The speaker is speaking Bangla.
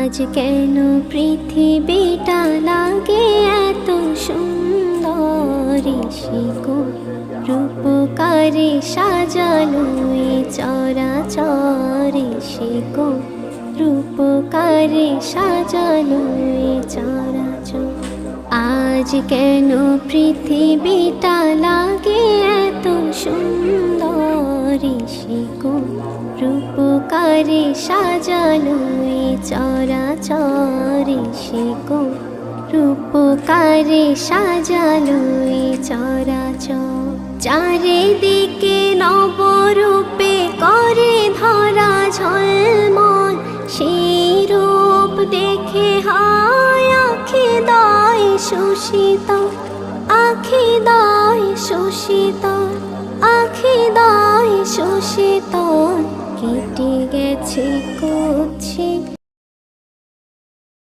আজ কেন পৃথিবীটা লাগে এত সুন্দর, শিকো রূপকারে সাজানো এই চরাচর, শিকো রূপকারে সাজানো এই চরাচর। আজ কেন পৃথিবীটা লাগে এত সুন্দর, শিকো রূপকারে সাজানো এই চরাচর, শিকো রূপকারে সাজানো এই চরাচর। চারিদিকে নবরূপে করে ধরা ঝলমল, সেই রূপ দেখে হয় আখি দায় শোষিত, আখি দায় শোষিত, আখি দায় শোষিত। কেটে গেছে কুৎসিত